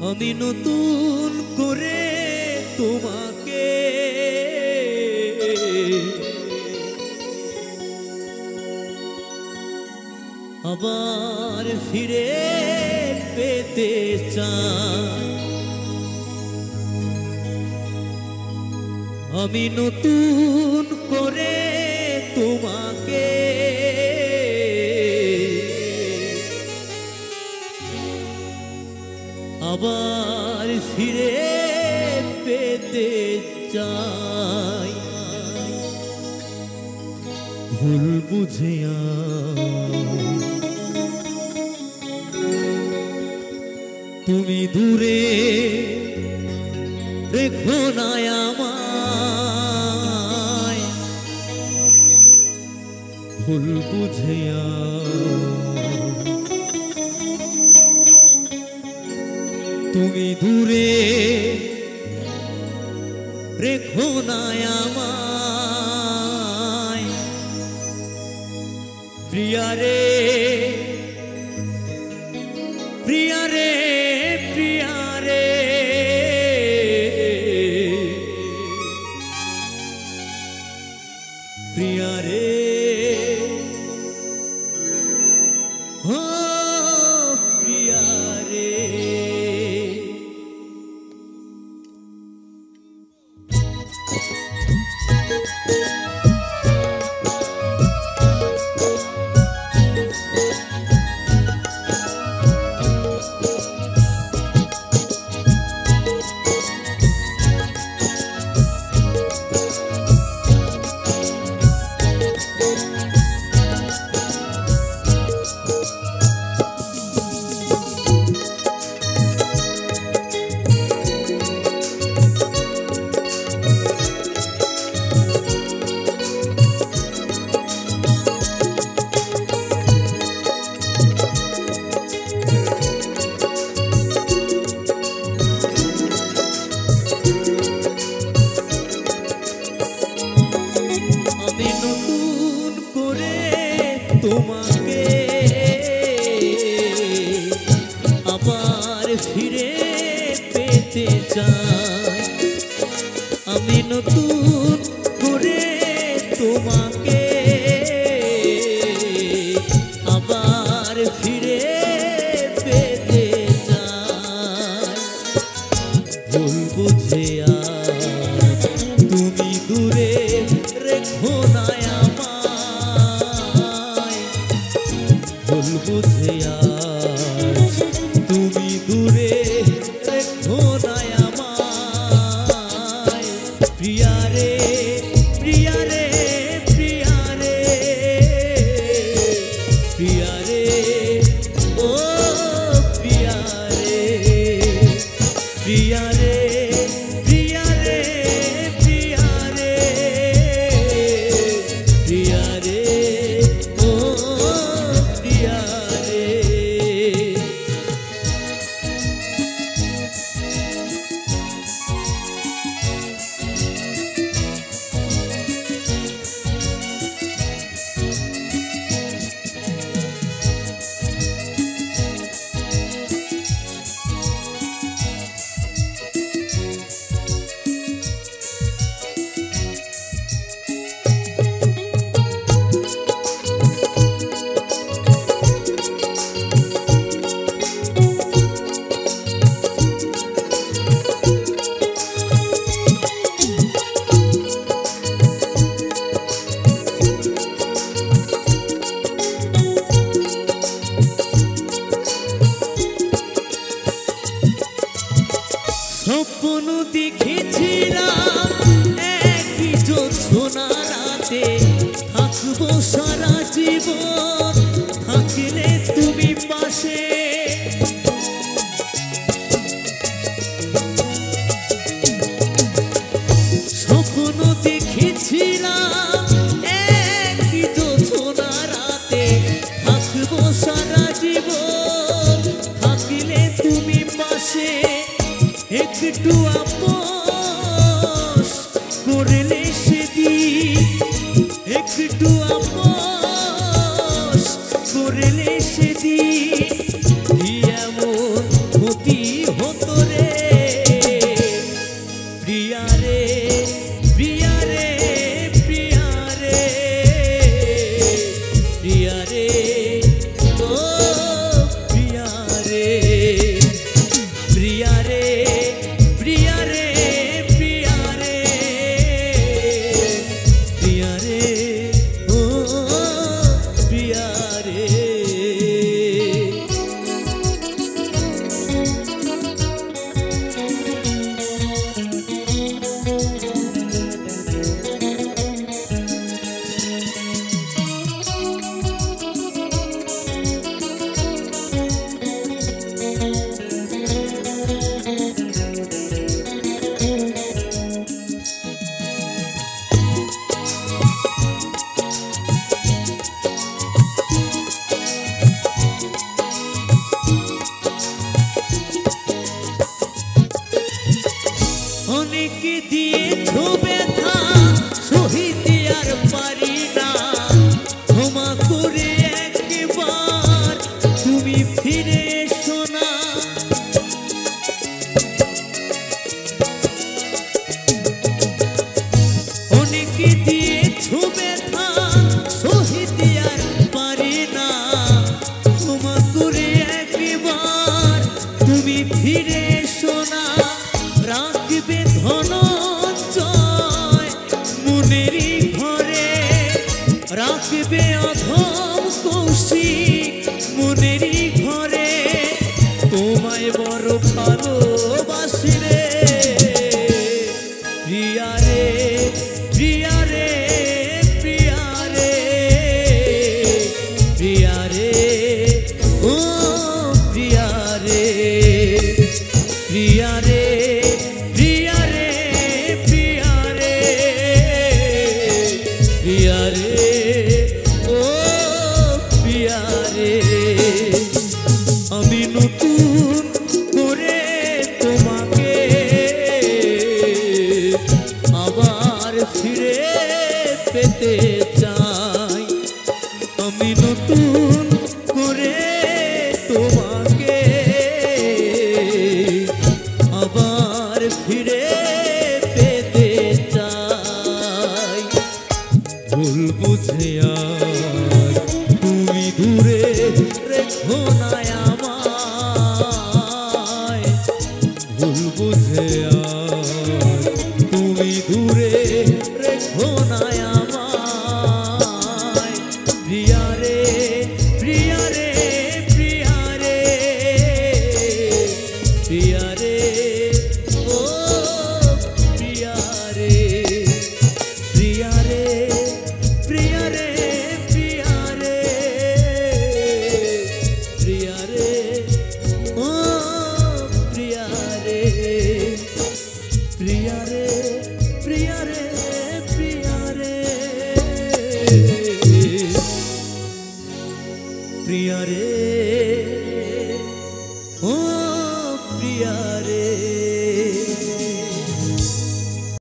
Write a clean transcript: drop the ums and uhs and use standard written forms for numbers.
আমি নতুন করে তোমাকে আবার ফিরে পেতে চাই। আমি নতুন করে তোমাকে আবার ফিরে পেতে চাই। ভুল বুঝে তুমি দূরে রেখো না আমায়। ভুল বুঝে তুমি দূরে রেখো না আমায়। প্রিয়া রে প্রিয়া রে প্রিয়া রে প্রিয়া রে ও প্রিয়া রে। তোমাকে আবার ফিরে পেতে চাই। আমি নতুন করে তোমাকে আবার ফিরে পেতে চাই। ভুল বুঝে তুমি দূরে রেখো না আমায়। ভুল বুঝে তুমি দূরে রেখো না আমায়। প্রিয়া রে প্রিয়া রে প্রিয়া রে প্রিয়া রে ও প্রিয়া রে প্রিয়া রে প্রিয়া রে প্রিয়া রে প্রিয়া রে ও প্রিয়া রে। স্বপ্ন দেখেছিলাম একই জ্যোৎস্না রাতে থাকবো সারা জীবন, থাকলে তুমি পাশে। স্বপ্ন দেখেছিলাম একই জ্যোৎস্না রাতে থাকবো সারা জীবন, থাকলে তুমি পাশে। একটু আপোষ করলে সেদিন, একটু আপোষ করলে সেদিন এমন ক্ষতি হতো রে আমি নতুন করে তোমাকে আবার ফিরে পেতে চাই আমি নতুন করে তোমাকে আবার ফিরে পেতে চাই ভুল বুঝে আর তুমি দূরে রেখো না আমায় ভুল বুঝে আর তুমি দূরে রেখো না আমায় প্রিয়া রে প্রিয়া রে প্রিয়া রে প্রিয়া রে ও প্রিয়া রে প্রিয়া রে প্রিয়া রে প্রিয়া রে প্রিয়া রে ও প্রিয়া রে প্রিয়া রে প্রিয়া রে প্রিয়া রে প্রিয়া রে